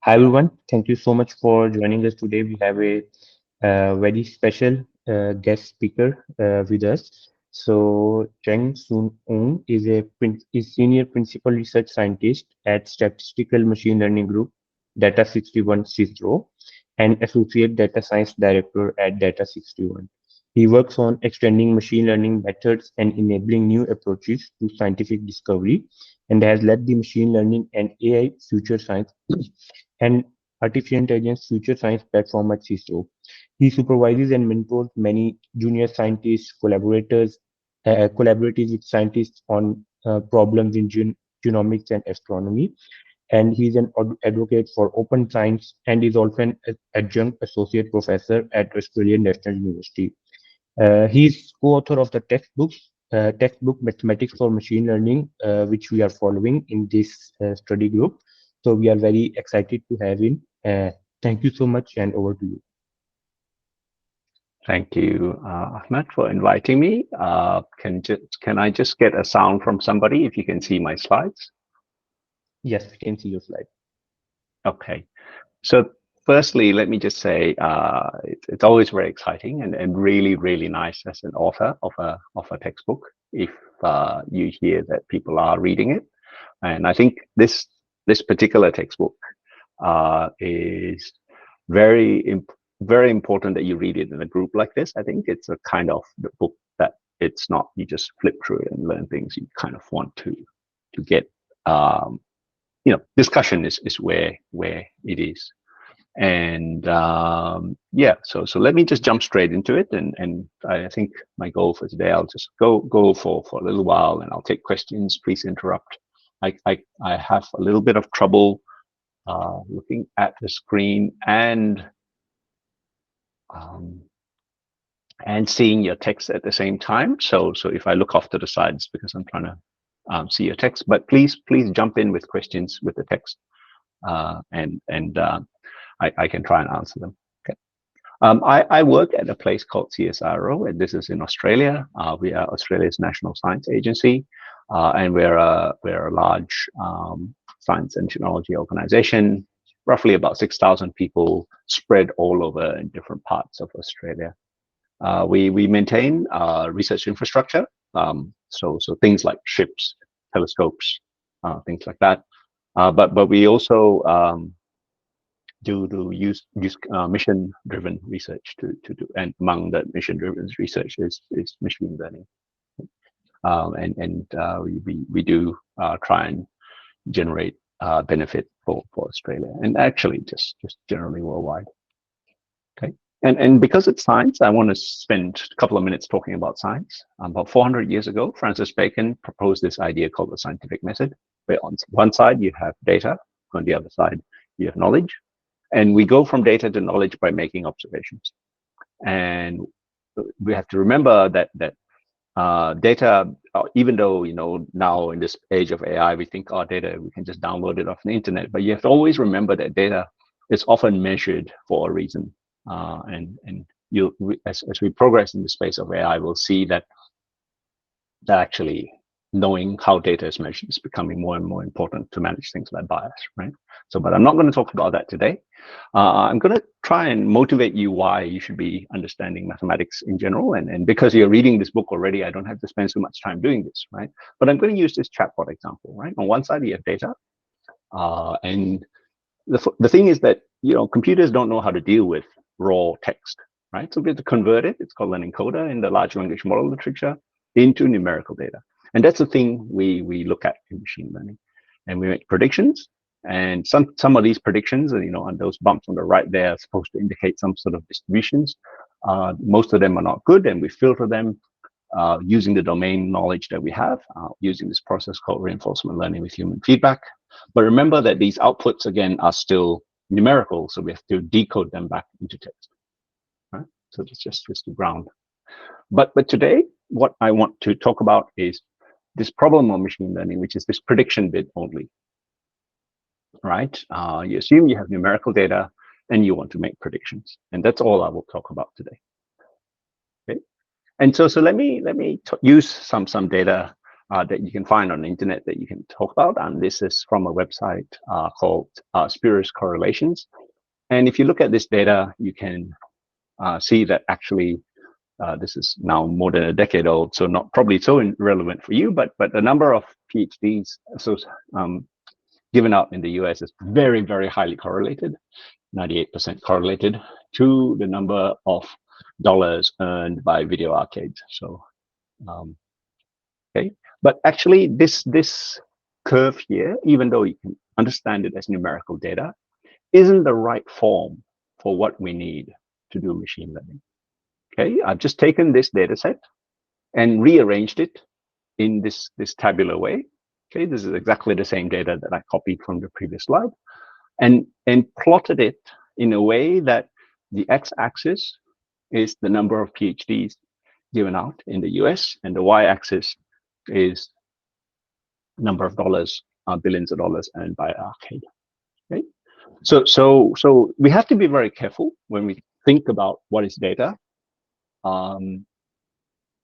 Hi everyone, thank you so much for joining us today. We have a very special guest speaker with us. So Cheng Soon Ong is senior principal research scientist at Statistical Machine Learning Group, Data 61 CSIRO, and associate data science director at Data 61. He works on extending machine learning methods and enabling new approaches to scientific discovery, and has led the machine learning and AI future science and artificial intelligence future science platform at CISO. He supervises and mentors many junior scientists, collaborates with scientists on problems in genomics and astronomy. And he's an advocate for open science and is also an adjunct associate professor at Australian National University. He's co-author of the textbook Mathematics for Machine Learning, which we are following in this study group. So we are very excited to have him. Thank you so much, and over to you. Thank you, Ahmed, for inviting me. Can I just get a sound from somebody if you can see my slides? Yes, we can see your slide. Okay. So firstly, let me just say it's always very exciting and really, really nice as an author of a textbook if you hear that people are reading it. And I think this particular textbook is very important that you read it in a group like this. I think it's a kind of the book that it's not you just flip through it and learn things. You kind of want to get discussion is where it is. And yeah, so let me just jump straight into it. And I think my goal for today, I'll just go for a little while, and I'll take questions. Please interrupt. I have a little bit of trouble looking at the screen and seeing your text at the same time. So if I look off to the sides, because I'm trying to see your text, but please jump in with questions with the text, and I can try and answer them. Okay. I work at a place called CSIRO, and this is in Australia. We are Australia's national science agency, and we're a large science and technology organization, roughly about 6,000 people spread all over in different parts of Australia. We maintain research infrastructure, so things like ships, telescopes, things like that. But we also do use mission-driven research to do, and among the mission-driven research is machine learning, and we do try and generate benefit for Australia, and actually just generally worldwide. Okay, and because it's science, I want to spend a couple of minutes talking about science. About 400 years ago, Francis Bacon proposed this idea called the scientific method, where on one side you have data, on the other side you have knowledge. And we go from data to knowledge by making observations. And we have to remember that data, even though now in this age of AI, we think our data we can just download it off the internet, but you have to always remember that data is often measured for a reason. And as we progress in the space of AI, we'll see that actually knowing how data is measured is becoming more and more important to manage things like bias, right? So, but I'm not going to talk about that today. I'm going to try and motivate you why you should be understanding mathematics in general. And because you're reading this book already, I don't have to spend so much time doing this, right? But I'm going to use this chatbot example, right? On one side, you have data. And the thing is that, computers don't know how to deal with raw text, right? So we have to convert it. It's called an encoder in the large language model literature into numerical data. And that's the thing we look at in machine learning. And we make predictions. And some of these predictions, and those bumps on the right there are supposed to indicate some sort of distributions. Most of them are not good, and we filter them using the domain knowledge that we have, using this process called reinforcement learning with human feedback. But remember that these outputs, again, are still numerical, so we have to decode them back into text. Right? So that's just to ground. But today, what I want to talk about is this problem of machine learning, which is this prediction bit only. Right? You assume you have numerical data and you want to make predictions, and that's all I will talk about today. Okay, and so let me use some data that you can find on the internet that you can talk about, and this is from a website called Spurious Correlations. And if you look at this data, you can see that actually this is now more than a decade old, so not probably so relevant for you, but the number of PhDs given out in the US is very, very highly correlated, 98% correlated to the number of dollars earned by video arcades. So, okay, but actually this curve here, even though you can understand it as numerical data, isn't the right form for what we need to do machine learning. Okay, I've just taken this data set and rearranged it in this tabular way. Okay, this is exactly the same data that I copied from the previous slide, and plotted it in a way that the x-axis is the number of PhDs given out in the US, and the y-axis is number of dollars, billions of dollars earned by arcade. Okay, so we have to be very careful when we think about what is data. And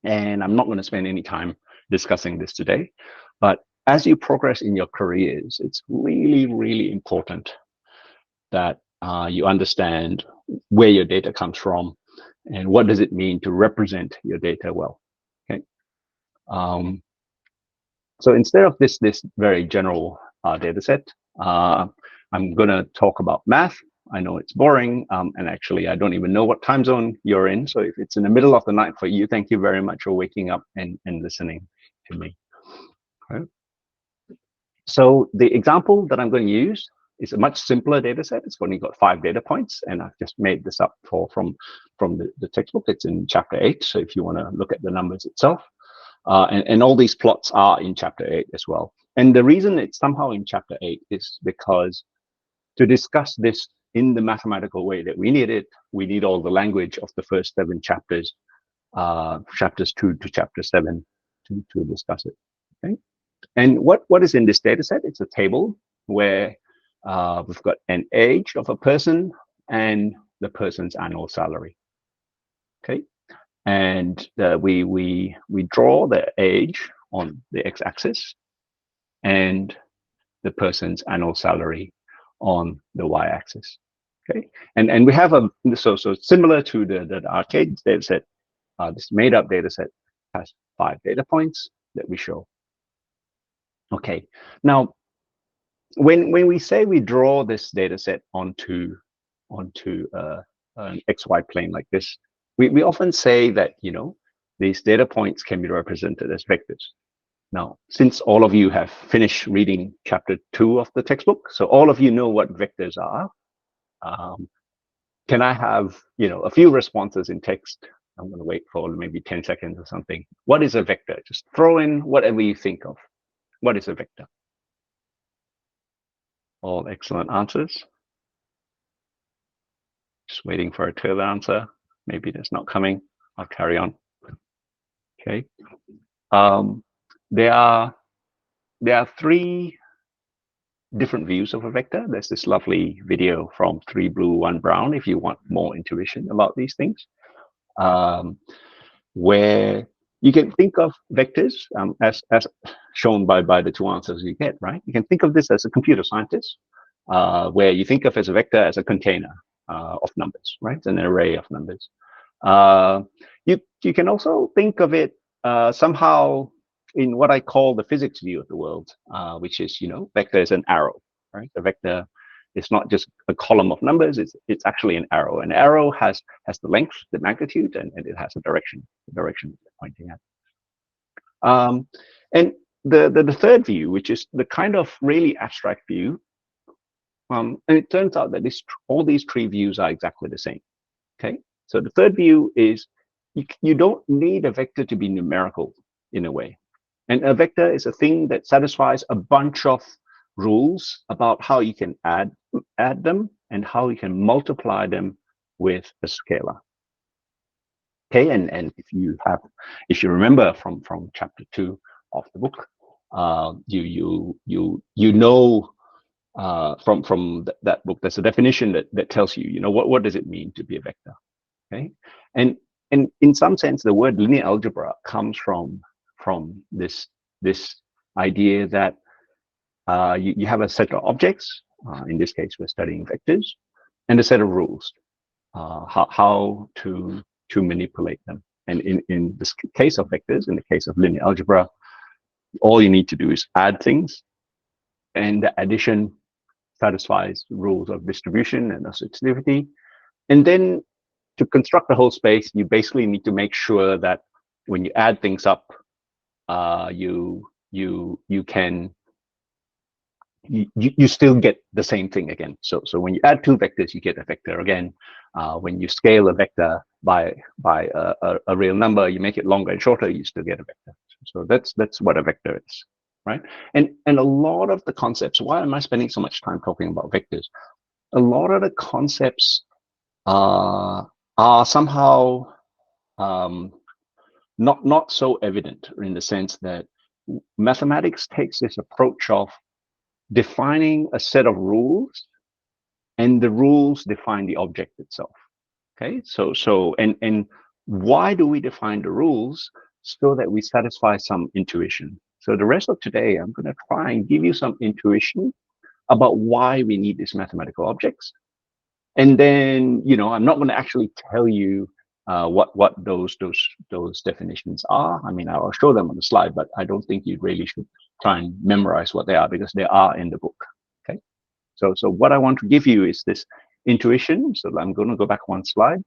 I'm not going to spend any time discussing this today, but as you progress in your careers, it's really, really important that you understand where your data comes from and what does it mean to represent your data well. Okay. So instead of this very general data set, I'm going to talk about math. I know it's boring, and actually I don't even know what time zone you're in. So if it's in the middle of the night for you, thank you very much for waking up and listening to me. Okay. So the example that I'm going to use is a much simpler data set. It's only got 5 data points, and I've just made this up from the textbook. It's in chapter 8. So if you want to look at the numbers itself, and all these plots are in chapter 8 as well. And the reason it's somehow in chapter 8 is because to discuss this in the mathematical way that we need it, we need all the language of the first 7 chapters, chapters 2 to chapter 7, to discuss it. Okay. And what is in this data set? It's a table where we've got an age of a person and the person's annual salary. Okay. And we draw the age on the x-axis and the person's annual salary on the y-axis. Okay, and we have so similar to the arcade data set, this made-up data set has 5 data points that we show. Okay, now when we say we draw this data set onto an XY plane like this, we often say that these data points can be represented as vectors. Now, since all of you have finished reading chapter 2 of the textbook, so all of you know what vectors are, can I have a few responses in text? I'm going to wait for maybe 10 seconds or something. What is a vector? Just throw in whatever you think of. What is a vector? All excellent answers. Just waiting for a third answer. Maybe that's not coming. I'll carry on. Okay. There are 3 different views of a vector. There's this lovely video from 3 Blue, 1 Brown, if you want more intuition about these things, where you can think of vectors as shown by the 2 answers you get, right? You can think of this as a computer scientist, where you think of as a vector as a container of numbers, right? An array of numbers. You can also think of it somehow in what I call the physics view of the world, which is, vector is an arrow, right? A vector is not just a column of numbers, it's actually an arrow. An arrow has the length, the magnitude, and it has a direction, the direction it's pointing at. And the third view, which is the kind of really abstract view, and it turns out that all these 3 views are exactly the same, okay? So the third view is you don't need a vector to be numerical in a way. And a vector is a thing that satisfies a bunch of rules about how you can add them and how you can multiply them with a scalar. Okay, and if you remember from chapter 2 of the book, you know from that book, there's a definition that tells you, what does it mean to be a vector. Okay, and in some sense, the word linear algebra comes from this this idea that you have a set of objects. In this case, we're studying vectors, and a set of rules, how to manipulate them. And in this case of vectors, in the case of linear algebra, all you need to do is add things, and the addition satisfies rules of distribution and associativity. And then to construct the whole space, you basically need to make sure that when you add things up, you still get the same thing again. So when you add two vectors, you get a vector again. When you scale a vector by a real number, you make it longer and shorter, you still get a vector. So that's what a vector is, right? And a lot of the concepts, why am I spending so much time talking about vectors? A lot of the concepts are somehow not so evident, in the sense that mathematics takes this approach of defining a set of rules, and the rules define the object itself. Okay, and why do we define the rules? So that we satisfy some intuition. So the rest of today, I'm going to try and give you some intuition about why we need these mathematical objects. And then, I'm not going to actually tell you what those definitions are. I mean, I'll show them on the slide, but I don't think you really should try and memorize what they are, because they are in the book. Okay, so what I want to give you is this intuition. So I'm going to go back one slide.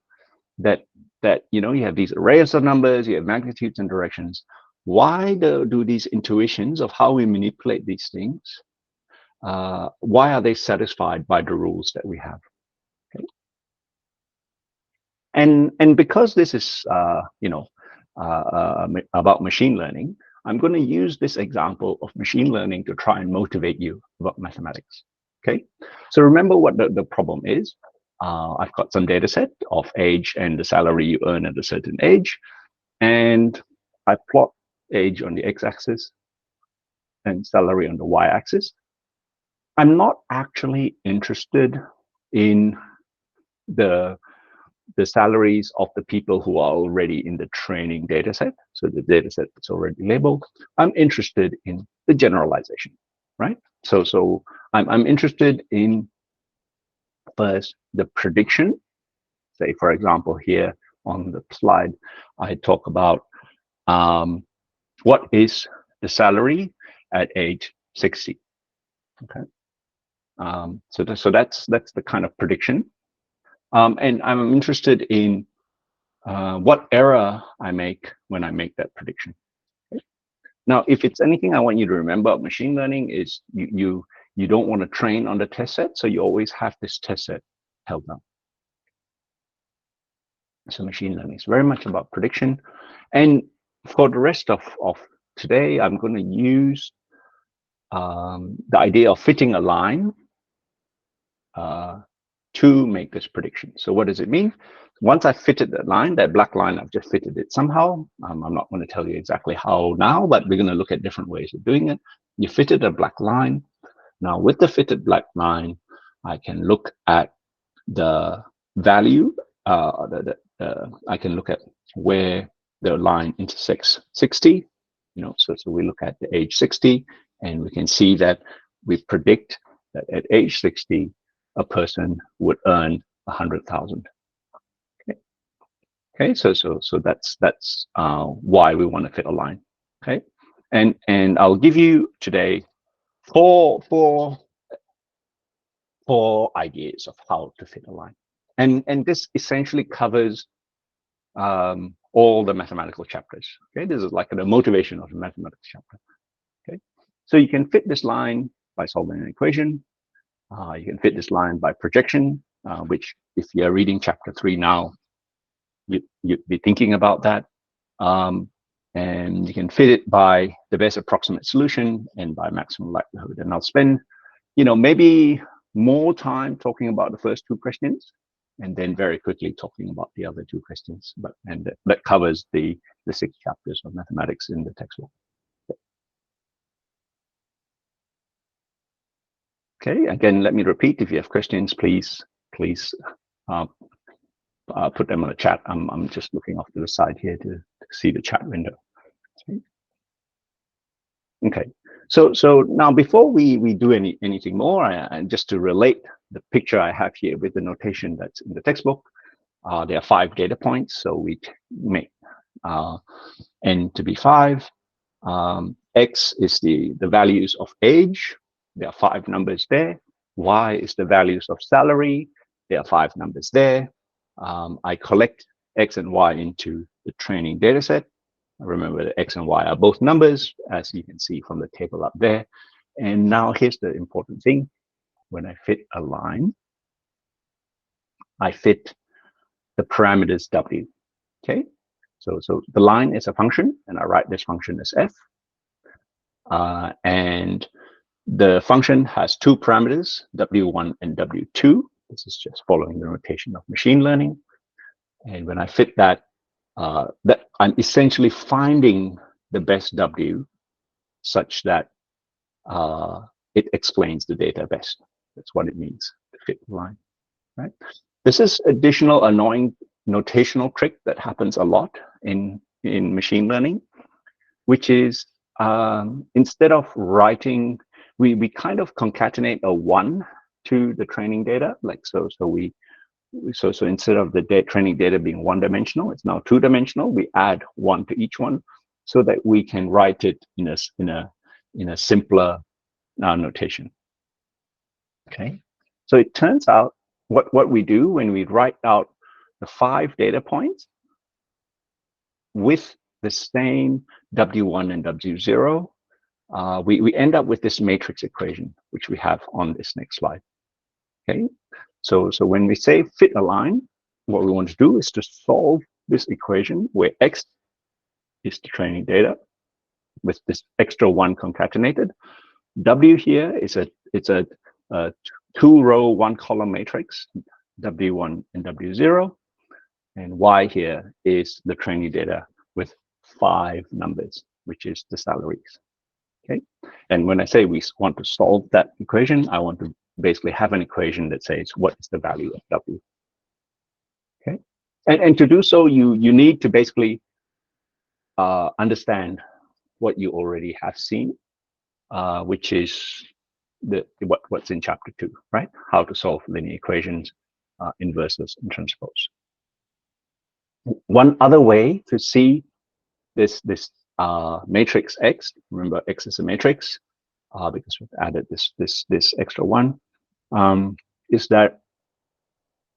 That you have these arrays of numbers, you have magnitudes and directions. Why do these intuitions of how we manipulate these things? Why are they satisfied by the rules that we have? Okay. And because this is about machine learning, I'm going to use this example of machine learning to try and motivate you about mathematics. Okay, so remember what the problem is. I've got some data set of age and the salary you earn at a certain age, and I plot age on the x-axis and salary on the y-axis. I'm not actually interested in the salaries of the people who are already in the training data set, so the data set that's already labeled. I'm interested in the generalization, right? So I'm interested in, first, the prediction. Say, for example, here on the slide, I talk about what is the salary at age 60. Okay, so that's the kind of prediction. And I'm interested in what error I make when I make that prediction. Okay? Now, if it's anything I want you to remember about machine learning, is you don't want to train on the test set, so you always have this test set held down. So machine learning is very much about prediction. And for the rest of today, I'm going to use the idea of fitting a line to make this prediction. So what does it mean? Once I've fitted that line, that black line, I've just fitted it somehow. I'm not going to tell you exactly how now, but we're going to look at different ways of doing it. You fitted a black line. Now with the fitted black line, I can look at the value. I can look at where the line intersects 60. So we look at the age 60, and we can see that we predict that at age 60, a person would earn 100,000. Okay, so that's why we want to fit a line. Okay, and I'll give you today four ideas of how to fit a line, and this essentially covers all the mathematical chapters. Okay, this is like the motivation of the mathematics chapter. Okay, so you can fit this line by solving an equation. You can fit this line by projection, which if you're reading chapter 3 now, you'd be thinking about that. And you can fit it by the best approximate solution and by maximum likelihood. And I'll spend, maybe more time talking about the first two questions, and then very quickly talking about the other two questions. And that covers the 6 chapters of mathematics in the textbook. Okay, again, let me repeat, if you have questions, please put them on the chat. I'm just looking off to the side here to see the chat window. Okay. Okay. So now before we do anything more, and just to relate the picture I have here with the notation that's in the textbook, there are 5 data points. So we make n to be 5. X is the values of age. There are 5 numbers there. Y is the values of salary. There are 5 numbers there. I collect X and Y into the training data set. Remember that X and Y are both numbers, as you can see from the table up there. And now here's the important thing. When I fit a line, I fit the parameters W. Okay, so the line is a function, and I write this function as f. And the function has 2 parameters, W1 and W2. This is just following the notation of machine learning. And when I fit that, that I'm essentially finding the best W such that it explains the data best. That's what it means to fit the line, right? This is additional annoying notational trick that happens a lot in machine learning, which is instead of writing, we kind of concatenate a 1 to the training data, like so instead of the training data being 1-dimensional, it's now 2-dimensional. We add 1 to each one so that we can write it in a simpler notation. Okay, so it turns out what we do when we write out the 5 data points with the same W1 and W0, we end up with this matrix equation, which we have on this next slide. Okay, so when we say fit a line, what we want to do is to solve this equation where X is the training data with this extra 1 concatenated. W here is it's a 2-row, 1-column matrix, W1 and W0, and Y here is the training data with 5 numbers, which is the salaries. Okay, and when I say we want to solve that equation, I want to basically have an equation that says what is the value of W. Okay, and to do so, you need to basically understand what you already have seen, which is what's in chapter 2, right? How to solve linear equations, inverses, and transpose. One other way to see this matrix X, remember X is a matrix because we've added this extra 1, is that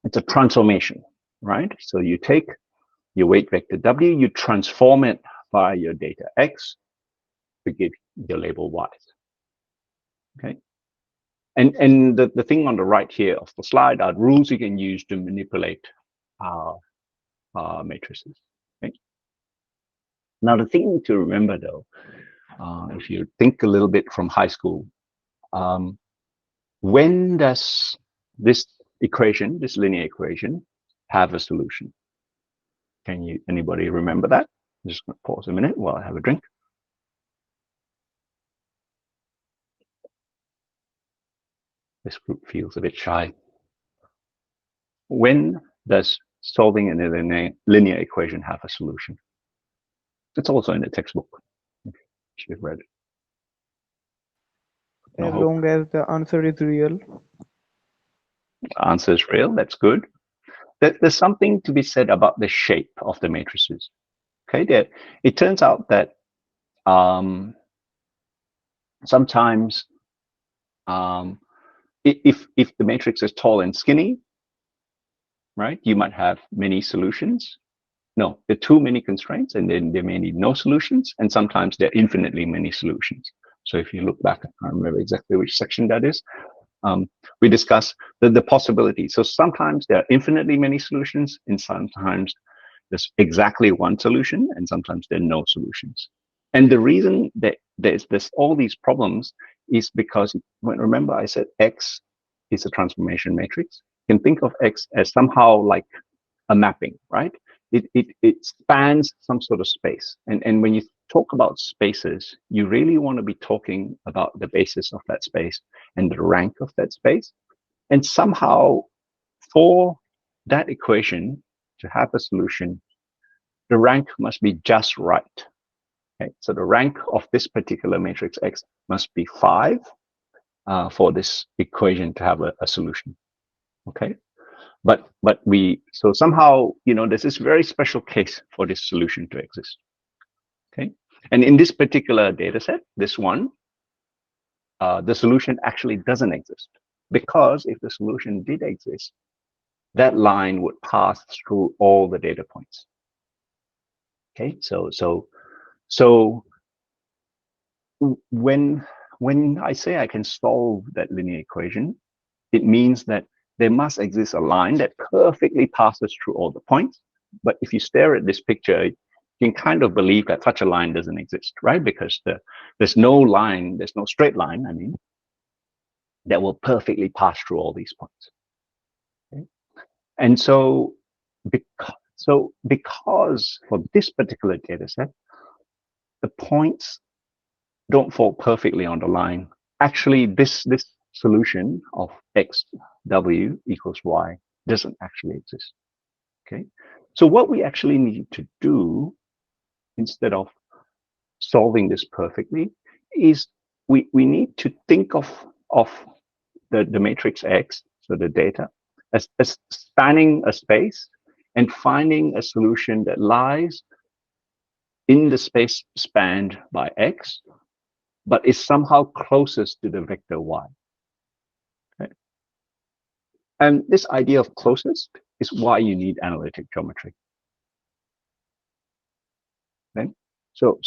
it's a transformation, right? So you take your weight vector W, you transform it by your data X to give your label Y. Okay, and the thing on the right here of the slide are rules you can use to manipulate matrices. Okay. Now the thing to remember though, if you think a little bit from high school, when does this equation, this linear equation, have a solution? Can anybody remember that? I'm just going to pause a minute while I have a drink. This group feels a bit shy. When does solving a linear equation have a solution? It's also in the textbook. You should have read it. No As hope. long as the answer is real. The answer is real. That's good. There's something to be said about the shape of the matrices. Okay, it turns out that sometimes if the matrix is tall and skinny, right, you might have many solutions. No, there are too many constraints, and then there may need no solutions, and sometimes there are infinitely many solutions. So if you look back, I can't remember exactly which section that is. We discuss the possibility. So sometimes there are infinitely many solutions, and sometimes there's exactly one solution, and sometimes there are no solutions. And the reason that there's all these problems is because, remember I said X is a transformation matrix. You can think of X as somehow like a mapping, right? It spans some sort of space. And when you talk about spaces, you really want to be talking about the basis of that space and the rank of that space. And somehow for that equation to have a solution, the rank must be just right. Okay, so the rank of this particular matrix X must be 5 for this equation to have a solution. Okay, but so somehow, you know, there's this very special case for this solution to exist. Okay, and in this particular data set, this one, the solution actually doesn't exist, because if the solution did exist, that line would pass through all the data points. Okay, so when I say I can solve that linear equation, it means that there must exist a line that perfectly passes through all the points. But if you stare at this picture, you can kind of believe that such a line doesn't exist, right? Because there's no line, there's no straight line, I mean, that will perfectly pass through all these points. Okay? And so because for this particular data set, the points don't fall perfectly on the line. Actually, this solution of x w equals y doesn't actually exist. Okay, so what we actually need to do, instead of solving this perfectly, is we need to think of the matrix X, so the data, as spanning a space and finding a solution that lies in the space spanned by X, but is somehow closest to the vector Y. Okay. And this idea of closest is why you need analytic geometry. Okay. So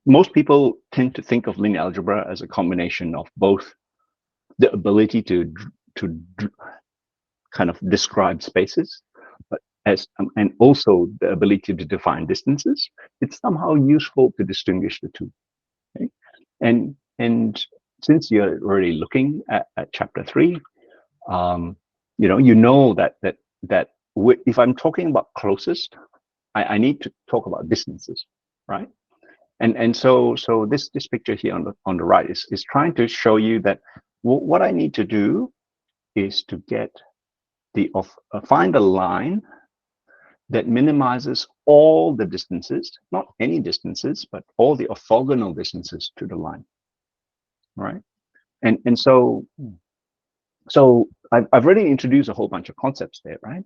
most people tend to think of linear algebra as a combination of both the ability to kind of describe spaces, but and also the ability to define distances. It's somehow useful to distinguish the two. Okay? And since you're already looking at chapter 3, you know that if I'm talking about closest, I need to talk about distances, right? And so this picture here on the right is trying to show you that what I need to do is to get find a line that minimizes all the distances, not any distances, but all the orthogonal distances to the line, right? And so I've already introduced a whole bunch of concepts there, right?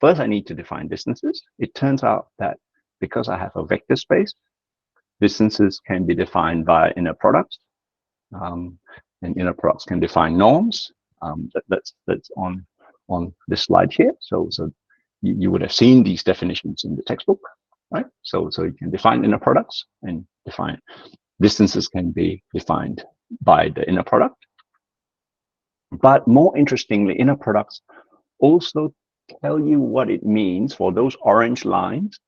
First, I need to define distances. It turns out that because I have a vector space, distances can be defined by inner products, and inner products can define norms. That's on this slide here. So you would have seen these definitions in the textbook, right? So you can define inner products, and define distances can be defined by the inner product. But more interestingly, inner products also tell you what it means for those orange lines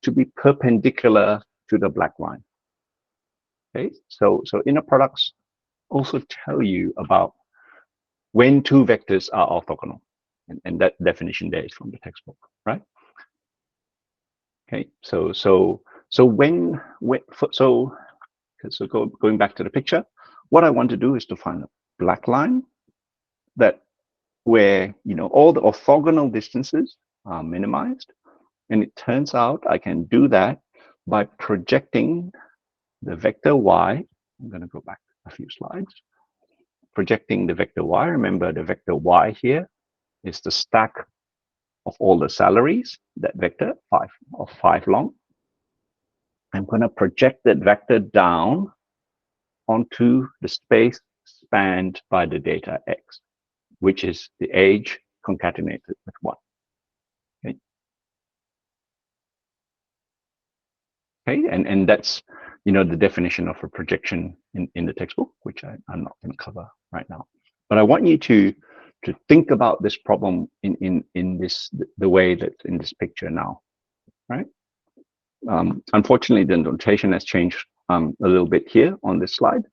to be perpendicular to the black line. Okay, so inner products also tell you about when two vectors are orthogonal, and that definition there is from the textbook, right? Okay, so going back to the picture, what I want to do is to find a black line where all the orthogonal distances are minimized, and it turns out I can do that by projecting the vector y. I'm going to go back a few slides. Projecting the vector y. Remember, the vector y here is the stack of all the salaries, that vector 5 long. I'm going to project that vector down onto the space spanned by the data x, which is the age concatenated with 1. Okay, and that's the definition of a projection in the textbook, which I'm not going to cover right now. But I want you to think about this problem in the way that's in this picture now, right? Unfortunately, the notation has changed a little bit here on this slide.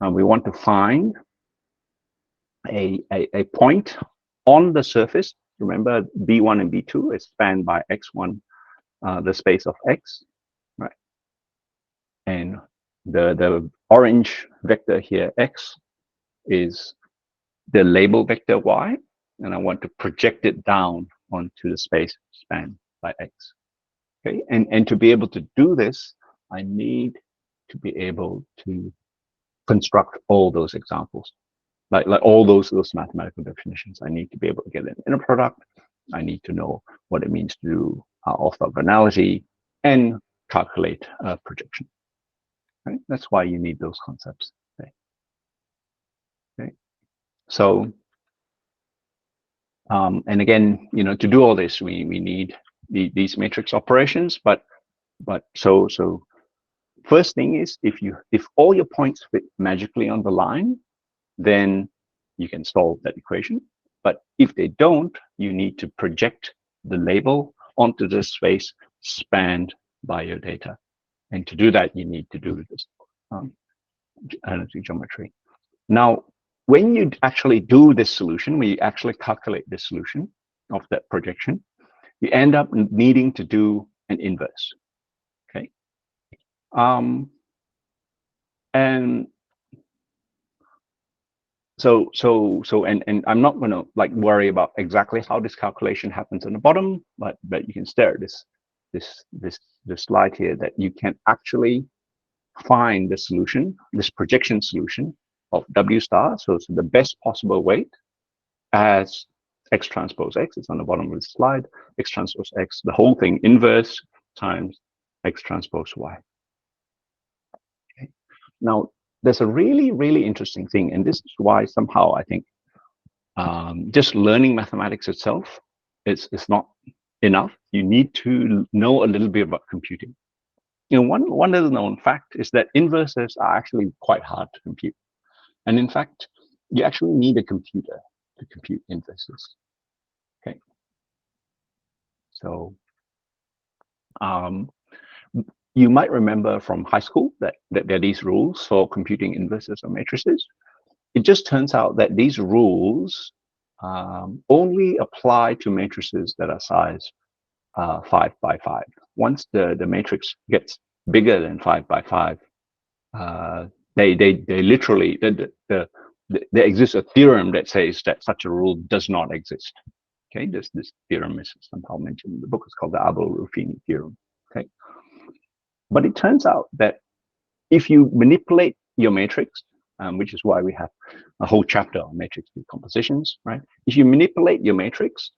We want to find a point on the surface. Remember, B1 and B2 is spanned by x1, the space of x. And the orange vector here, x, is the label vector y, and I want to project it down onto the space spanned by x. Okay, and to be able to do this, I need to be able to construct all those examples, like all those mathematical definitions. I need to be able to get an inner product. I need to know what it means to do orthogonality and calculate projection. Right? That's why you need those concepts. Okay. So, and again, to do all this, we need these matrix operations. But so first thing is, if all your points fit magically on the line, then you can solve that equation. But if they don't, you need to project the label onto the space spanned by your data. And to do that, you need to do this analytic geometry. Now, when you actually do this solution, when you actually calculate the solution of that projection, you end up needing to do an inverse. Okay. And so and I'm not going to worry about exactly how this calculation happens on the bottom, but you can stare at this slide here, that you can actually find the solution, this projection solution of W star. So the best possible weight as X transpose X. It's on the bottom of the slide. X transpose X, the whole thing inverse times X transpose Y. Okay. Now, there's a really interesting thing, and this is why somehow I think just learning mathematics itself is not enough. You need to know a little bit about computing. One little known fact is that inverses are actually quite hard to compute, and in fact, you actually need a computer to compute inverses. Okay, so you might remember from high school that there are these rules for computing inverses or matrices. It just turns out that these rules only apply to matrices that are size 5 by 5. Once the matrix gets bigger than 5 by 5, they literally, there exists a theorem that says that such a rule does not exist. Okay, this theorem is somehow mentioned in the book. It's called the Abel-Ruffini theorem. Okay, but it turns out that if you manipulate your matrix, which is why we have a whole chapter on matrix decompositions, right? If you manipulate your matrix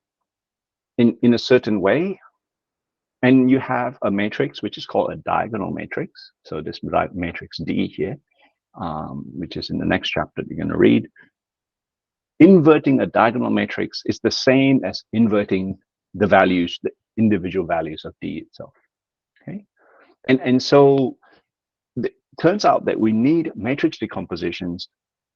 in a certain way, and you have a matrix which is called a diagonal matrix, so this matrix D here, which is in the next chapter you're going to read, inverting a diagonal matrix is the same as inverting the values, the individual values of D itself. Okay, and so it turns out that we need matrix decompositions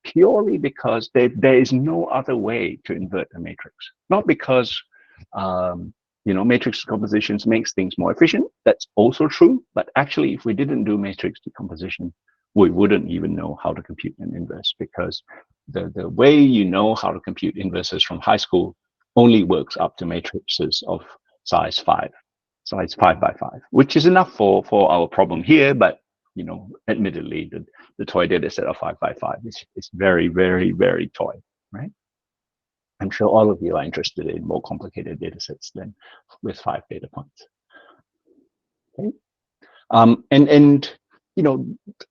purely because there is no other way to invert a matrix. Not because matrix decompositions makes things more efficient. That's also true. But actually, if we didn't do matrix decomposition, we wouldn't even know how to compute an inverse, because the way you know how to compute inverses from high school only works up to matrices of size 5 by 5, which is enough for our problem here. But admittedly, the toy data set of 5 by 5 is very, very, very toy, right? I'm sure all of you are interested in more complicated data sets than with 5 data points. Okay,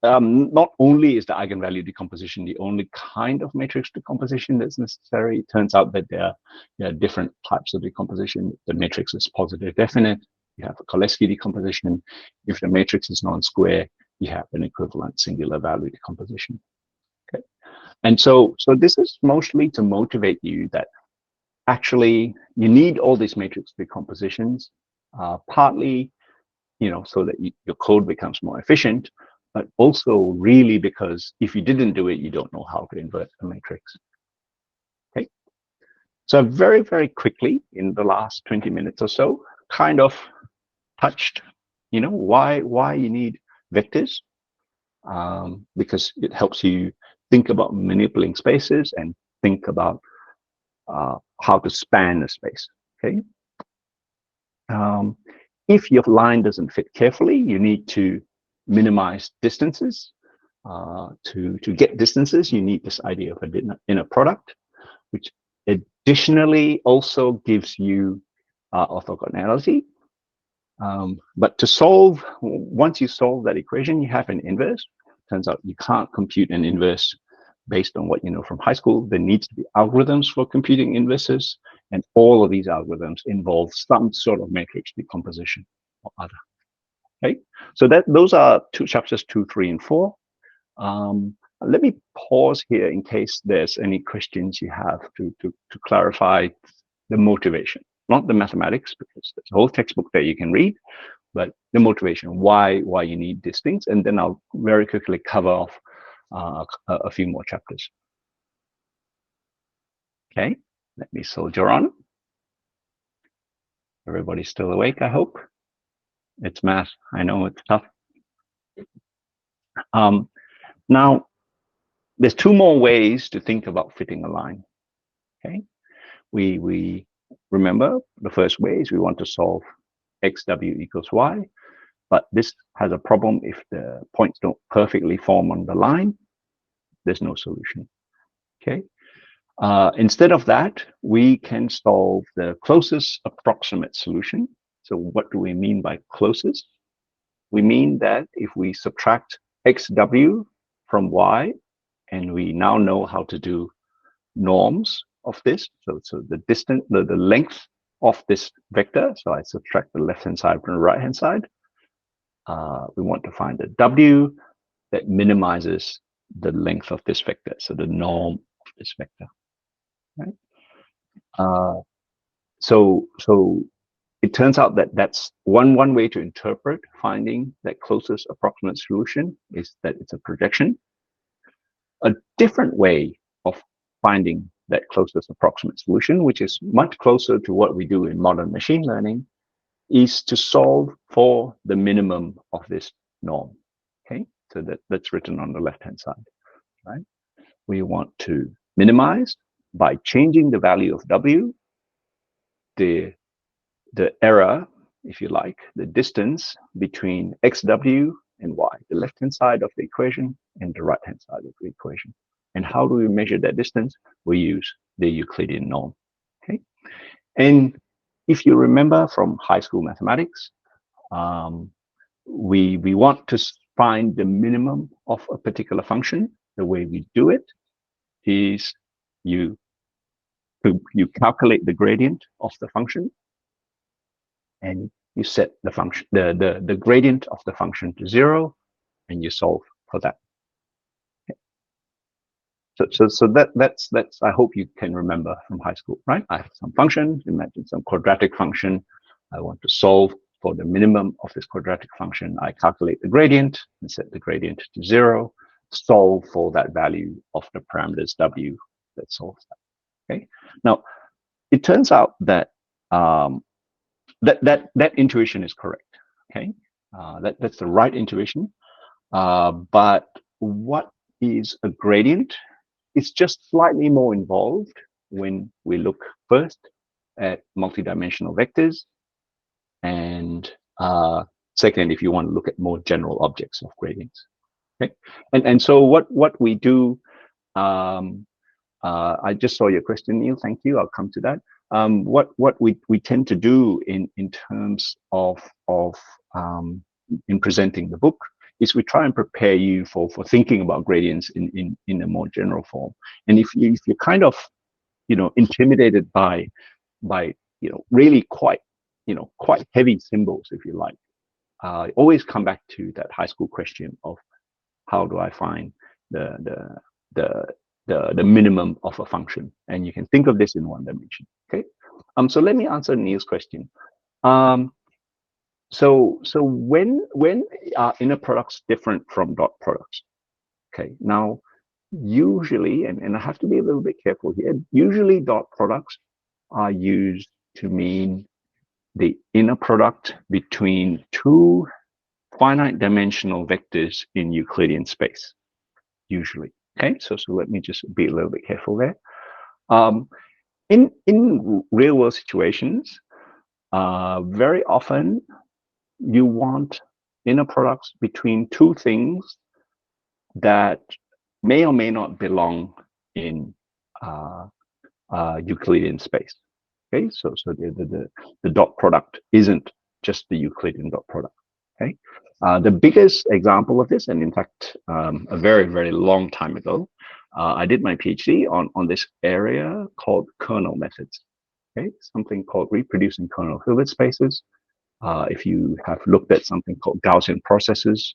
not only is the eigenvalue decomposition the only kind of matrix decomposition that's necessary. It turns out that there are different types of decomposition. The matrix is positive definite. You have a Cholesky decomposition. If the matrix is non-square, you have an equivalent singular value decomposition. Okay, and so this is mostly to motivate you that actually you need all these matrix decompositions, partly so that your code becomes more efficient, but also really because if you didn't do it, you don't know how to invert a matrix. Okay, so very, very quickly in the last 20 minutes or so, kind of touched, why you need vectors, because it helps you think about manipulating spaces and think about how to span a space. Okay. If your line doesn't fit carefully, you need to minimize distances. To get distances, you need this idea of an inner product, which additionally also gives you orthogonality. But to solve, once you solve that equation, you have an inverse. Turns out you can't compute an inverse based on what you know from high school. There needs to be algorithms for computing inverses, and all of these algorithms involve some sort of matrix decomposition or other. Okay, so those are chapters 2, 3, and 4. Let me pause here in case there's any questions you have to clarify the motivation, not the mathematics, because there's a whole textbook that you can read, but the motivation, why you need these things, and then I'll very quickly cover off a few more chapters. Okay, let me soldier on. Everybody's still awake, I hope. It's math. I know it's tough. Now, there's two more ways to think about fitting a line. Okay, we remember the first way is we want to solve xw equals y, but this has a problem. If the points don't perfectly form on the line, there's no solution. Okay. Instead of that, we can solve the closest approximate solution. So what do we mean by closest? We mean that if we subtract xw from y, and we now know how to do norms of this, so the distance, the length of this vector, so I subtract the left-hand side from the right-hand side. We want to find a w that minimizes the length of this vector, so the norm of this vector. Right? So it turns out that that's one way to interpret finding that closest approximate solution is that it's a projection. A different way of finding that closest approximate solution, which is much closer to what we do in modern machine learning, is to solve for the minimum of this norm. Okay, so that's written on the left-hand side, right? We want to minimize by changing the value of w, the error, if you like, the distance between xw and y, the left-hand side of the equation and the right-hand side of the equation. And how do we measure that distance? We use the Euclidean norm. Okay, and if you remember from high school mathematics, we want to find the minimum of a particular function. The way we do it is you calculate the gradient of the function, and you set the function, the gradient of the function to 0, and you solve for that. Okay. So that's I hope you can remember from high school, right? I have some function, imagine some quadratic function. I want to solve for the minimum of this quadratic function. I calculate the gradient and set the gradient to 0, solve for that value of the parameters w that solves that. Okay. Now, it turns out that that intuition is correct. Okay, that's the right intuition. But what is a gradient? It's just slightly more involved when we look first at multidimensional vectors, and second, if you want to look at more general objects of gradients. Okay, and so what we do. I just saw your question, Neil. Thank you. I'll come to that. What we tend to do in terms of in presenting the book is we try and prepare you for thinking about gradients in a more general form. And if you're kind of intimidated by really quite heavy symbols, if you like, always come back to that high school question of how do I find the minimum of a function, and you can think of this in one dimension. Okay, so let me answer Neil's question. So when are inner products different from dot products? Okay, now usually, and I have to be a little bit careful here, usually dot products are used to mean the inner product between two finite dimensional vectors in Euclidean space, usually. Okay, so let me just be a little bit careful there. In real world situations, very often you want inner products between two things that may or may not belong in Euclidean space. Okay, so the dot product isn't just the Euclidean dot product. Okay, the biggest example of this, and in fact, a very, very long time ago, I did my PhD on this area called kernel methods. Okay, something called reproducing kernel Hilbert spaces. If you have looked at something called Gaussian processes,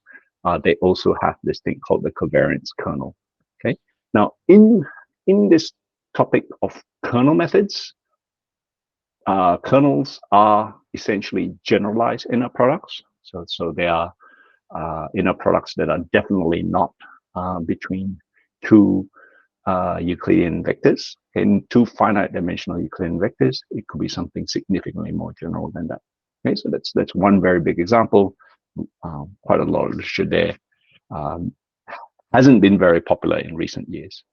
they also have this thing called the covariance kernel. Okay, now in this topic of kernel methods, kernels are essentially generalized inner products. So they are inner products that are definitely not between two Euclidean vectors. In two finite dimensional Euclidean vectors, it could be something significantly more general than that. Okay, so that's one very big example. Quite a lot of literature there. Hasn't been very popular in recent years.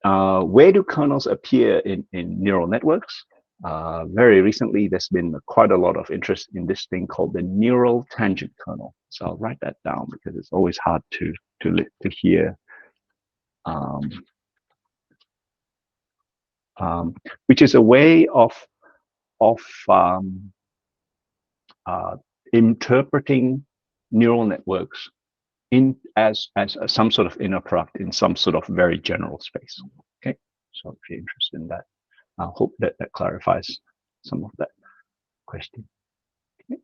Where do kernels appear in neural networks? Very recently, there's been quite a lot of interest in this thing called the neural tangent kernel. So I'll write that down because it's always hard to hear. Which is a way of interpreting neural networks as some sort of inner product in some sort of very general space. Okay, so if you're interested in that, I hope that clarifies some of that question. Okay.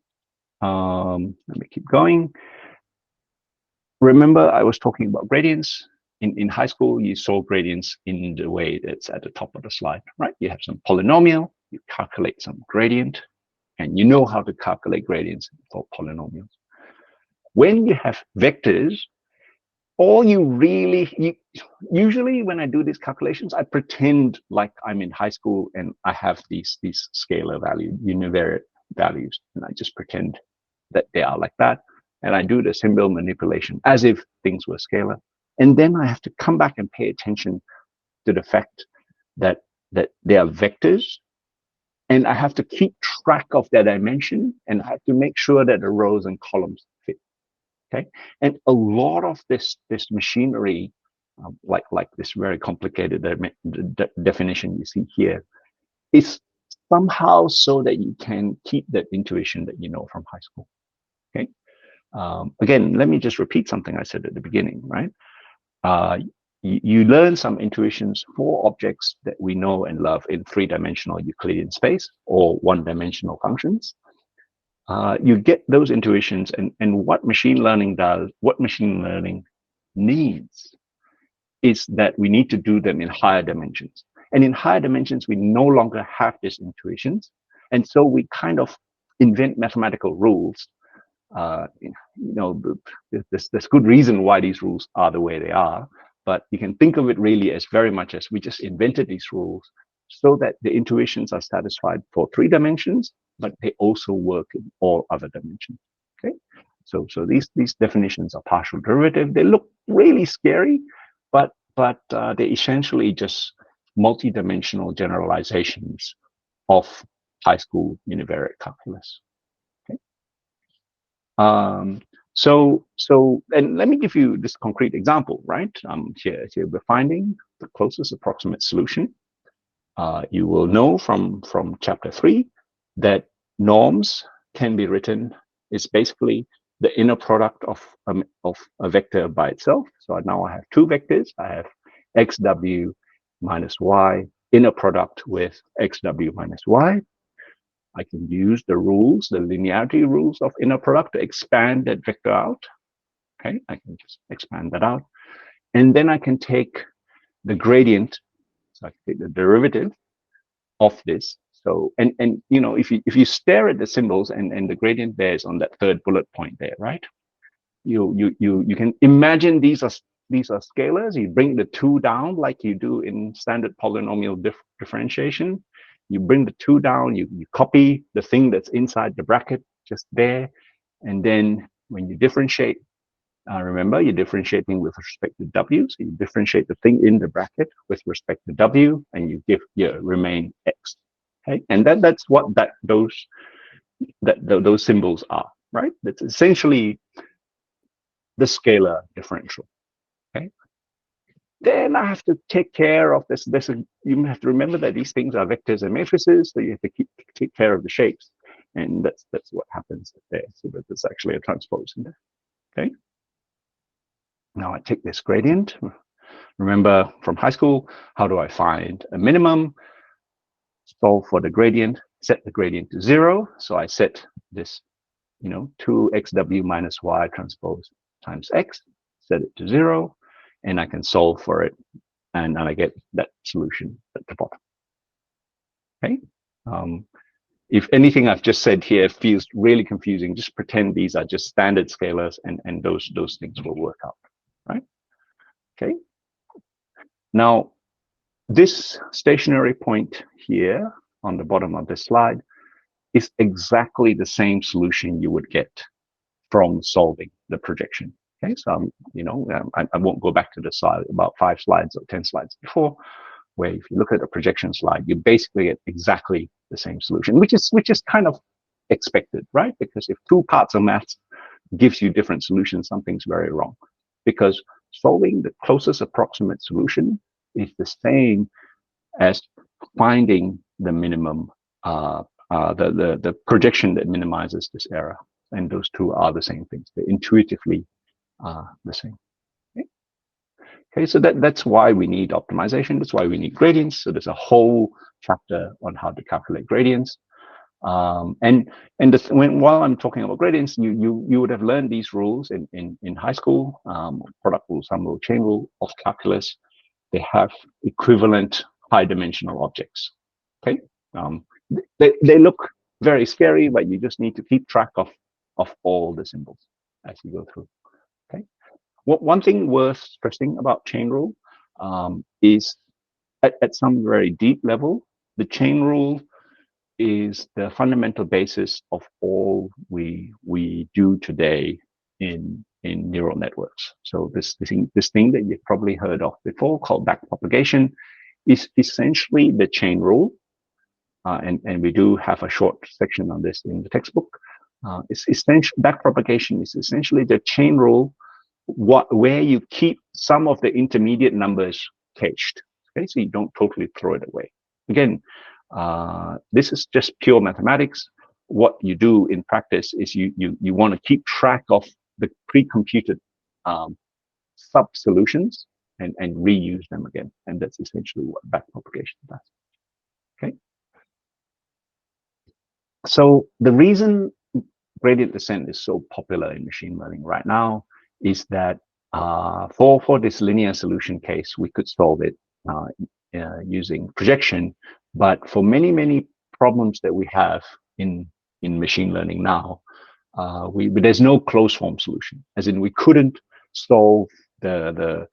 Let me keep going. Remember, I was talking about gradients. In high school, you saw gradients in the way that's at the top of the slide, right? You have some polynomial, you calculate some gradient, and you know how to calculate gradients for polynomials. When you have vectors, all you really, usually when I do these calculations, I pretend like I'm in high school and I have these scalar value, univariate values, and I just pretend that they are like that. And I do the symbol manipulation as if things were scalar. And then I have to come back and pay attention to the fact that they are vectors, and I have to keep track of their dimension, and I have to make sure that the rows and columns fit. Okay, and a lot of this machinery, like this very complicated definition you see here, is somehow so that you can keep that intuition that you know from high school. Okay, again, let me just repeat something I said at the beginning, right? You learn some intuitions for objects that we know and love in three-dimensional Euclidean space or one-dimensional functions. You get those intuitions, and what machine learning does, what machine learning needs, is that we need to do them in higher dimensions. And in higher dimensions, we no longer have these intuitions. And so we kind of invent mathematical rules. There's good reason why these rules are the way they are, but you can think of it really as very much as we just invented these rules so that the intuitions are satisfied for 3 dimensions, but they also work in all other dimensions. Okay, so these definitions are partial derivative. They look really scary, but they're essentially just multi-dimensional generalizations of high school univariate calculus. And let me give you this concrete example, right? Here we're finding the closest approximate solution. You will know from chapter 3 that norms can be written. It's basically the inner product of a vector by itself. So now I have 2 vectors. I have xw minus y, inner product with xw minus y. I can use the rules, the linearity rules of inner product to expand that vector out. Okay, I can just expand that out. And then I can take the gradient, so I can take the derivative of this. So, and you know, if you stare at the symbols and the gradient there is on that 3rd bullet point there, right? You can imagine these are scalars. You bring the 2 down like you do in standard polynomial differentiation. You bring the 2 down, you copy the thing that's inside the bracket just there. And then when you differentiate, remember, you're differentiating with respect to w. So you differentiate the thing in the bracket with respect to w, and you give your remain x. Okay, and that's what those symbols are, right? That's essentially the scalar differential. Okay. Then I have to take care of this. You have to remember that these things are vectors and matrices, so you have to take care of the shapes. and that's what happens there. So that there's actually a transpose in there. Okay. Now I take this gradient. Remember from high school, how do I find a minimum? Solve for the gradient, set the gradient to 0. So I set this, 2xw minus y transpose times x, set it to 0, and I can solve for it, and I get that solution at the bottom. Okay. If anything I've just said here feels really confusing, just pretend these are just standard scalars, and those things will work out, right? Okay. Now, this stationary point here on the bottom of this slide is exactly the same solution you would get from solving the projection. Okay, so I won't go back to the slide about 5 slides or 10 slides before, where if you look at a projection slide, you basically get exactly the same solution, which is kind of expected, right? Because if 2 parts of maths gives you different solutions, something's very wrong. Because solving the closest approximate solution is the same as finding the minimum, the projection that minimizes this error. And those two are the same things. They're intuitively the same. Okay, so that's why we need optimization. That's why we need gradients. So there's a whole chapter on how to calculate gradients. While I'm talking about gradients, you would have learned these rules in high school, product rule, sum rule, chain rule of calculus. They have equivalent high dimensional objects. Okay, they look very scary, but you just need to keep track of all the symbols as you go through. Okay, one thing worth stressing about chain rule is at some very deep level, the chain rule is the fundamental basis of all we do today in neural networks. So this thing that you've probably heard of before, called backpropagation, is essentially the chain rule, and we do have a short section on this in the textbook. It's essentially backpropagation is essentially the chain rule where you keep some of the intermediate numbers cached. Okay, so you don't totally throw it away. Again, this is just pure mathematics. What you do in practice is you want to keep track of the pre-computed sub-solutions and reuse them again. And that's essentially what backpropagation does. Okay. So the reason gradient descent is so popular in machine learning right now is that for this linear solution case, we could solve it using projection. But for many problems that we have in machine learning now, there's no closed form solution. As in, we couldn't solve the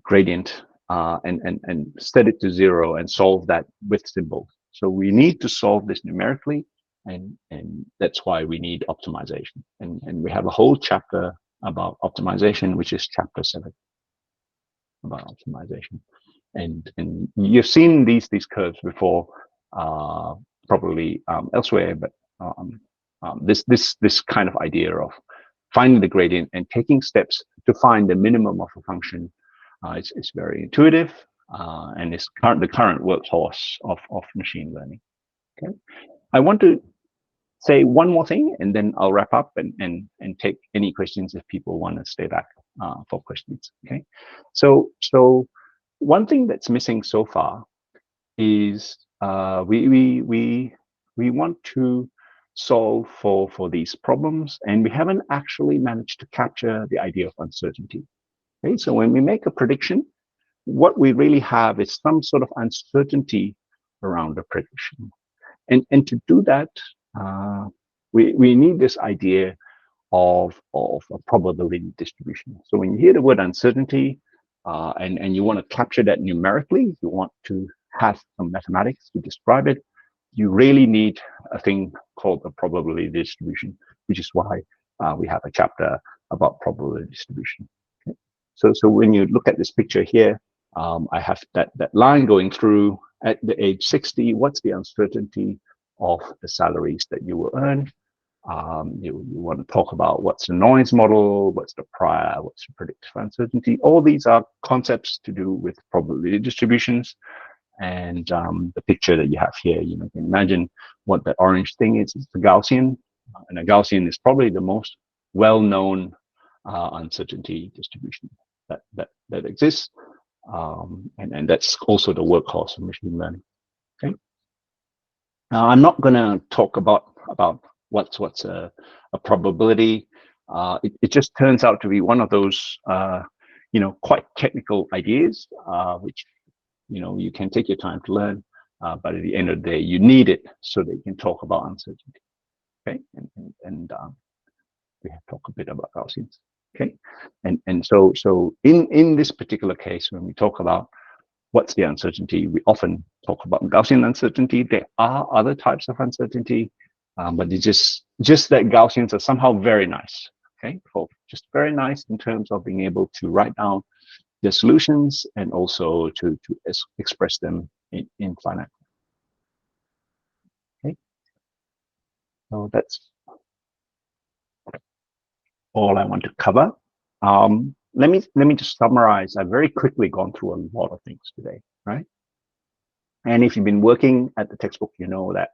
gradient and set it to 0 and solve that with symbols. So we need to solve this numerically, and that's why we need optimization. And we have a whole chapter about optimization, which is chapter 7 about optimization. And you've seen these curves before, probably elsewhere, but this kind of idea of finding the gradient and taking steps to find the minimum of a function is very intuitive, and it's the current workhorse of machine learning. Okay, I want to say one more thing, and then I'll wrap up and take any questions if people want to stay back for questions. Okay, so one thing that's missing so far is we want to solve for these problems, and we haven't actually managed to capture the idea of uncertainty. Okay, so when we make a prediction, what we really have is some sort of uncertainty around the prediction, and to do that, we need this idea of a probability distribution. So when you hear the word uncertainty, and you want to capture that numerically, you want to have some mathematics to describe it, you really need a thing called a probability distribution, which is why we have a chapter about probability distribution. Okay? So when you look at this picture here, I have that line going through at the age 60. What's the uncertainty of the salaries that you will earn? You want to talk about what's the noise model, what's the prior, what's the predictive uncertainty. All these are concepts to do with probability distributions. And the picture that you have here, you can imagine what the orange thing is. It's the Gaussian, and a Gaussian is probably the most well-known uncertainty distribution that exists, and that's also the workhorse of machine learning. Okay. Now, I'm not going to talk about what's a probability. It just turns out to be one of those quite technical ideas, which you can take your time to learn, but at the end of the day, you need it so that you can talk about uncertainty. Okay, and we have talked a bit about Gaussians. Okay, and so in this particular case, when we talk about what's the uncertainty, we often talk about Gaussian uncertainty. There are other types of uncertainty, but it's just that Gaussians are somehow very nice. Okay, just very nice in terms of being able to write down the solutions and also to express them in finite. Okay, so that's all I want to cover. Let me just summarize. I've very quickly gone through a lot of things today, right? And if you've been working at the textbook, you know that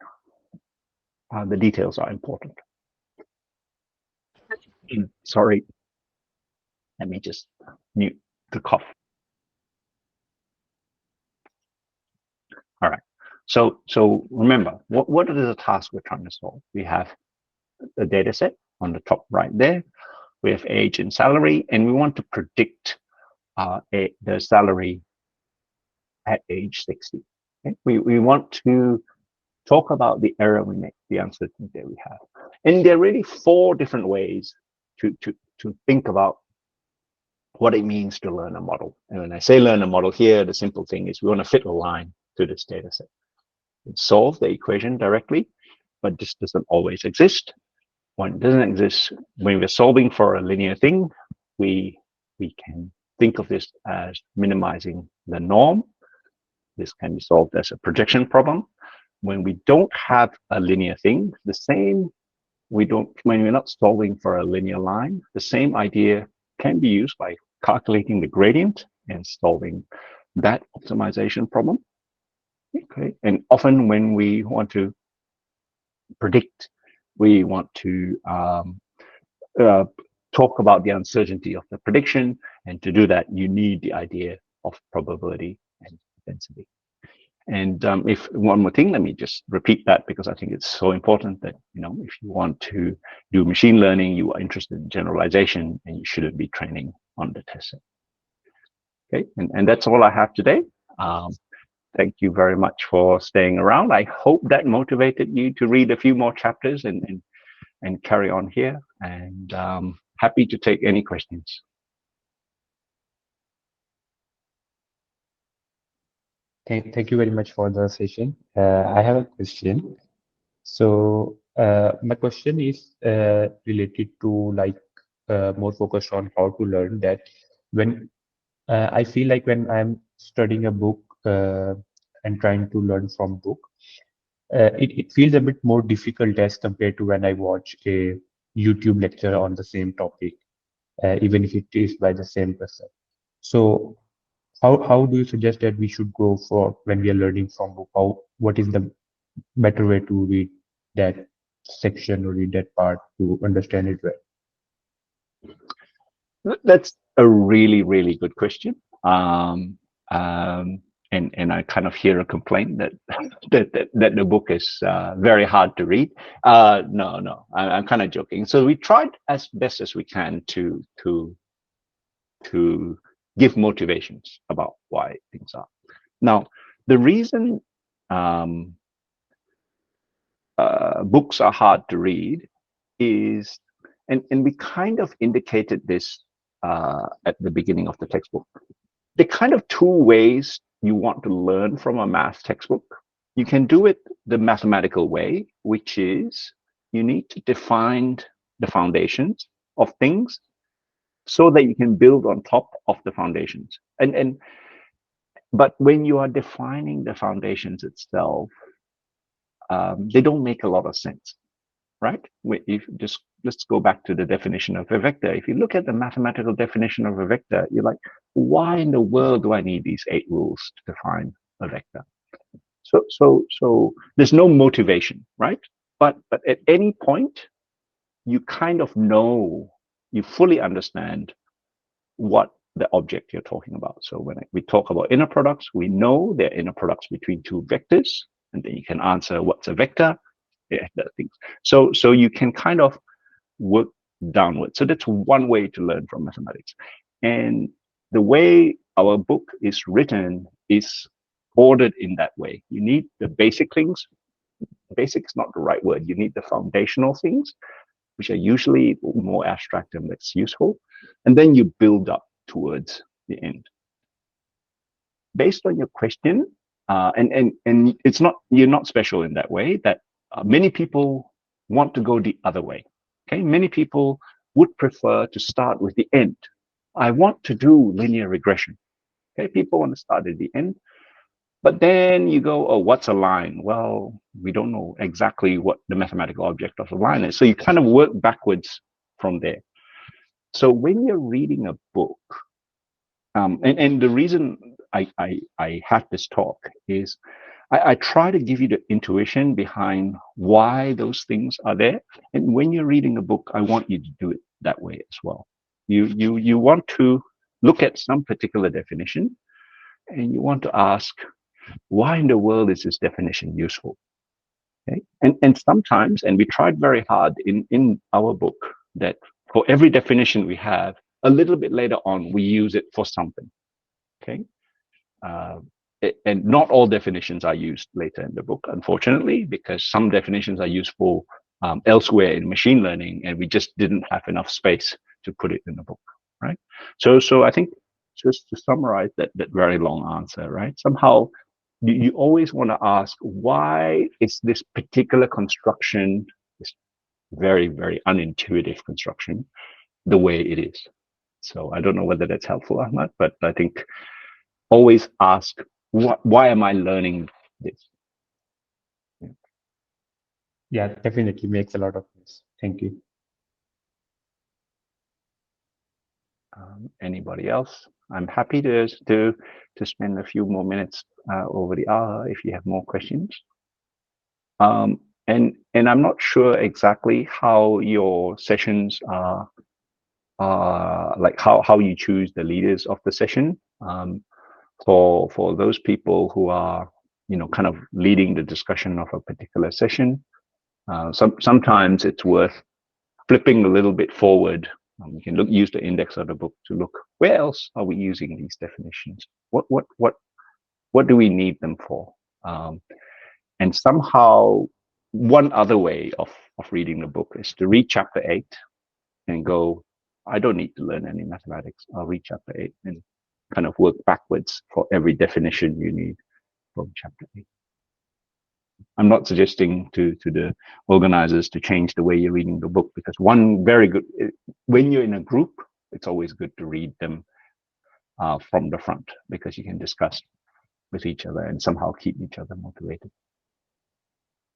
the details are important. Sorry, let me just mute the cough. All right. So remember, what is the task we're trying to solve? We have a data set on the top right there. We have age and salary, and we want to predict the salary at age 60. Okay? We want to talk about the error we make, the uncertainty that we have. And there are really 4 different ways to think about what it means to learn a model. And when I say learn a model here, the simple thing is we want to fit a line to this data set. Solve the equation directly, but this doesn't always exist. When it doesn't exist, when we're solving for a linear thing, we can think of this as minimizing the norm. This can be solved as a projection problem. When we don't have a linear thing, when we're not solving for a linear line, the same idea can be used by calculating the gradient and solving that optimization problem. Okay, and often when we want to predict, we want to talk about the uncertainty of the prediction, and to do that, you need the idea of probability and density. And if one more thing, let me just repeat that because I think it's so important that if you want to do machine learning, you are interested in generalization, and you shouldn't be training on the test set. Okay, and that's all I have today. Thank you very much for staying around. I hope that motivated you to read a few more chapters and carry on here. And happy to take any questions. Thank you very much for the session. I have a question. So my question is related to more focused on how to learn that. When I feel like when I'm studying a book and trying to learn from book, it feels a bit more difficult as compared to when I watch a YouTube lecture on the same topic, even if it is by the same person. So how do you suggest that we should go for when we are learning from book? What is the better way to read that section or read that part to understand it well? That's a really, really good question. And I kind of hear a complaint that the book is very hard to read. No, I'm kind of joking. So we tried as best as we can to give motivations about why things are. Now, the reason books are hard to read is, and we kind of indicated this at the beginning of the textbook. There are kind of 2 ways you want to learn from a math textbook. You can do it the mathematical way, which is you need to define the foundations of things so that you can build on top of the foundations. But when you are defining the foundations itself, they don't make a lot of sense, right? Let's go back to the definition of a vector. If you look at the mathematical definition of a vector, you're like, why in the world do I need these 8 rules to define a vector. So there's no motivation, right? But at any point, you kind of know, you fully understand what the object you're talking about. So when we talk about inner products, we know they're inner products between two vectors, and then you can answer what's a vector. Yeah, that things. So you can kind of work downward. So that's one way to learn from mathematics. And the way our book is written is ordered in that way. You need the basic things. Basic is not the right word. You need the foundational things, which are usually more abstract and less useful. And then you build up towards the end. Based on your question, and it's not, you're not special in that way, that many people want to go the other way. Okay, many people would prefer to start with the end. I want to do linear regression. Okay, people want to start at the end. But then you go, oh, what's a line? Well, we don't know exactly what the mathematical object of a line is. So you kind of work backwards from there. So when you're reading a book, and the reason I have this talk is I try to give you the intuition behind why those things are there. And when you're reading a book, I want you to do it that way as well. You want to look at some particular definition, and you want to ask, why in the world is this definition useful? Okay? And sometimes, and we tried very hard in our book, that for every definition we have, a little bit later on, we use it for something. Okay. And not all definitions are used later in the book, unfortunately, because some definitions are useful elsewhere in machine learning, and we just didn't have enough space to put it in the book, right? So I think, just to summarize that very long answer, right? Somehow you always want to ask, why is this particular construction, this very, very unintuitive construction, the way it is? So I don't know whether that's helpful or not, but I think always ask, why am I learning this? Yeah, definitely makes a lot of sense. Thank you. Anybody else? I'm happy to spend a few more minutes over the hour if you have more questions. And I'm not sure exactly how your sessions are, like how you choose the leaders of the session. For those people who are, kind of leading the discussion of a particular session, sometimes it's worth flipping a little bit forward. You can use the index of the book to look, where else are we using these definitions? What do we need them for? And somehow, one other way of reading the book is to read chapter 8 and go, I don't need to learn any mathematics. I'll read chapter 8 and kind of work backwards for every definition you need from chapter 8. I'm not suggesting to the organizers to change the way you're reading the book, because one very good, when you're in a group, it's always good to read them from the front, because you can discuss with each other and somehow keep each other motivated.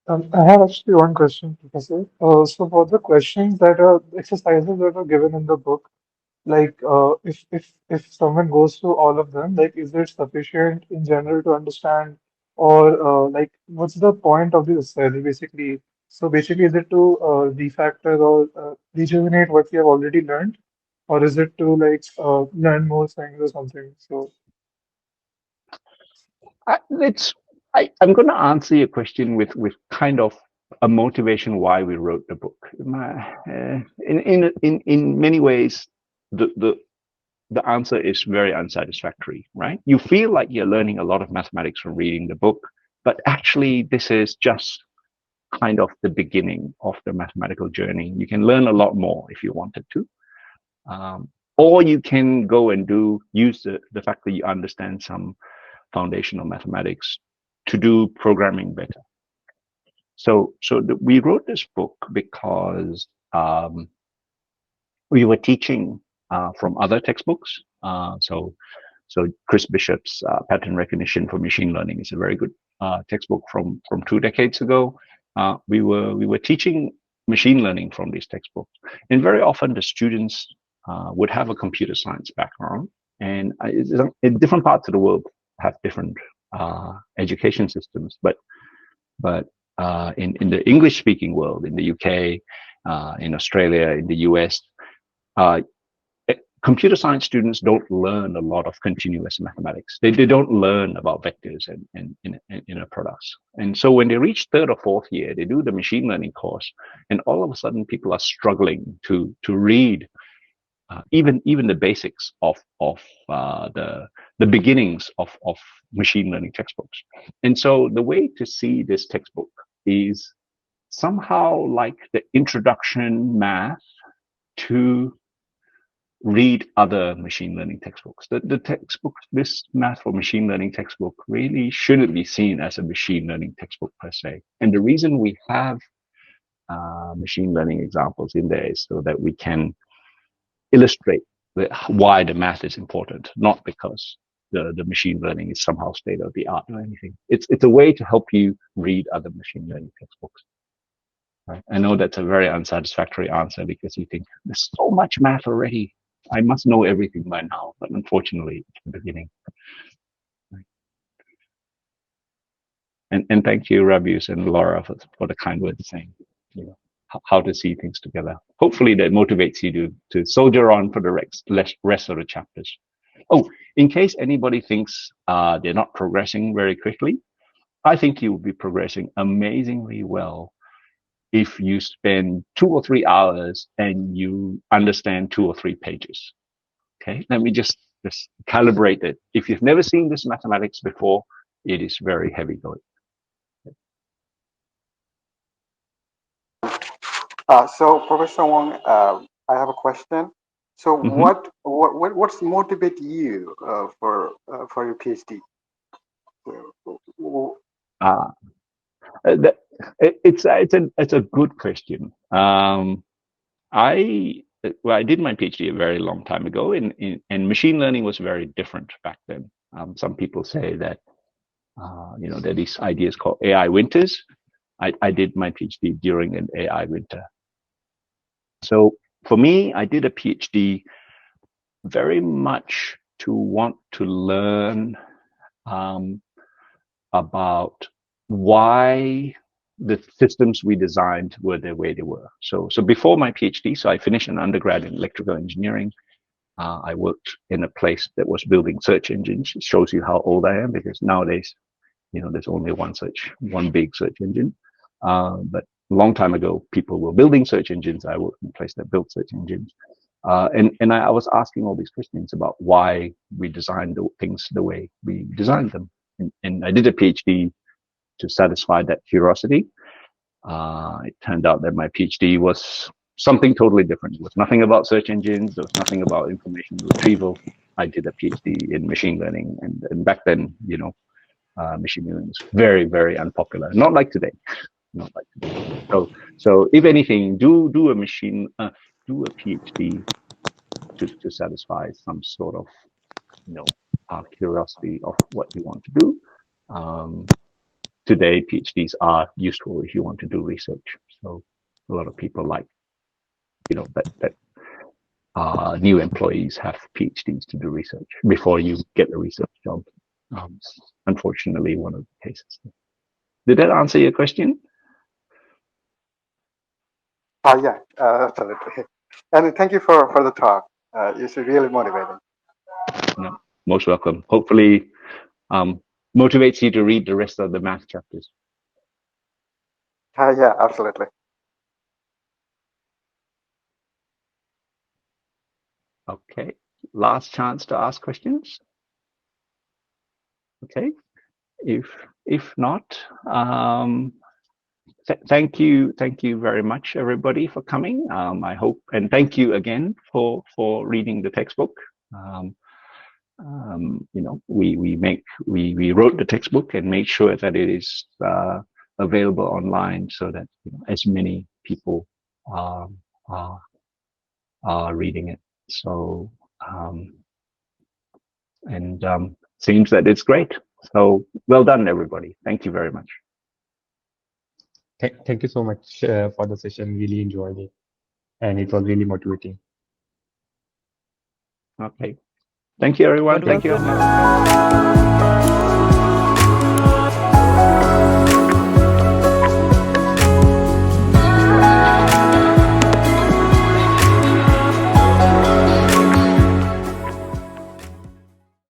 I have actually one question, Professor. So for the questions that are exercises that are given in the book, like if someone goes through all of them, like is it sufficient in general to understand, or like what's the point of this study basically? So basically, is it to refactor or rejuvenate what you have already learned, or is it to like learn more things or something? So I'm going to answer your question with kind of a motivation why we wrote the book. In many ways, the answer is very unsatisfactory, right? You feel like you're learning a lot of mathematics from reading the book, but actually this is just kind of the beginning of the mathematical journey. You can learn a lot more if you wanted to. Or you can go and use the fact that you understand some foundational mathematics to do programming better. So we wrote this book because we were teaching from other textbooks. So Chris Bishop's Pattern Recognition for Machine Learning is a very good textbook from 2 decades ago. We were teaching machine learning from these textbooks, and very often the students would have a computer science background, and in different parts of the world have different education systems, but in the English-speaking world, in the UK, in Australia, in the US, computer science students don't learn a lot of continuous mathematics. They don't learn about vectors and products. And so when they reach third or fourth year, they do the machine learning course, and all of a sudden people are struggling to read even the basics of the beginnings of machine learning textbooks. And so the way to see this textbook is somehow like the introduction math to read other machine learning textbooks. The textbook, this math for machine learning textbook, really shouldn't be seen as a machine learning textbook per se. And the reason we have machine learning examples in there is so that we can illustrate why the math is important, not because the machine learning is somehow state of the art or anything. It's a way to help you read other machine learning textbooks. Right? I know that's a very unsatisfactory answer because you think there's so much math already. I must know everything by now, but unfortunately, it's the beginning. Right. And thank you, Rabius and Laura, for the kind words saying, you know, how to see things together. Hopefully that motivates you to soldier on for the rest of the chapters. Oh, in case anybody thinks they're not progressing very quickly, I think you will be progressing amazingly well if you spend 2 or 3 hours and you understand 2 or 3 pages. Okay, let me just calibrate it. If you've never seen this mathematics before, it is very heavy going. So, Professor Wong, I have a question. So, what's motivate you for your PhD? It's a good question. I did my PhD a very long time ago, and machine learning was very different back then. Some people say that there are these ideas called AI winters. I did my PhD during an AI winter. So for me, I did a PhD very much to want to learn about why the systems we designed were the way they were. So before my PhD, so I finished an undergrad in electrical engineering. I worked in a place that was building search engines. It shows you how old I am, because nowadays, there's only one big search engine. But a long time ago, people were building search engines. I worked in a place that built search engines. And I was asking all these questions about why we designed the things the way we designed them. And I did a PhD to satisfy that curiosity. It turned out that my PhD was something totally different. It was nothing about search engines. There was nothing about information retrieval. I did a PhD in machine learning. And back then, machine learning was very, very unpopular. Not like today. Not like today. So if anything, do a PhD to satisfy some sort of, curiosity of what you want to do. Today, PhDs are useful if you want to do research. So a lot of people like, that new employees have PhDs to do research before you get a research job. Unfortunately, one of the cases. Did that answer your question? Yeah, absolutely. And thank you for the talk. It's really motivating. No, most welcome. Hopefully, motivates you to read the rest of the math chapters. Yeah, absolutely. Okay, last chance to ask questions. Okay, if not, thank you very much, everybody, for coming. I hope, and thank you again for reading the textbook. We wrote the textbook and made sure that it is available online so that as many people are reading it. So seems that it's great. So well done, everybody. Thank you very much. Thank you so much for the session. Really enjoyed it, and it was really motivating. Okay. Thank you, everyone. Thank you.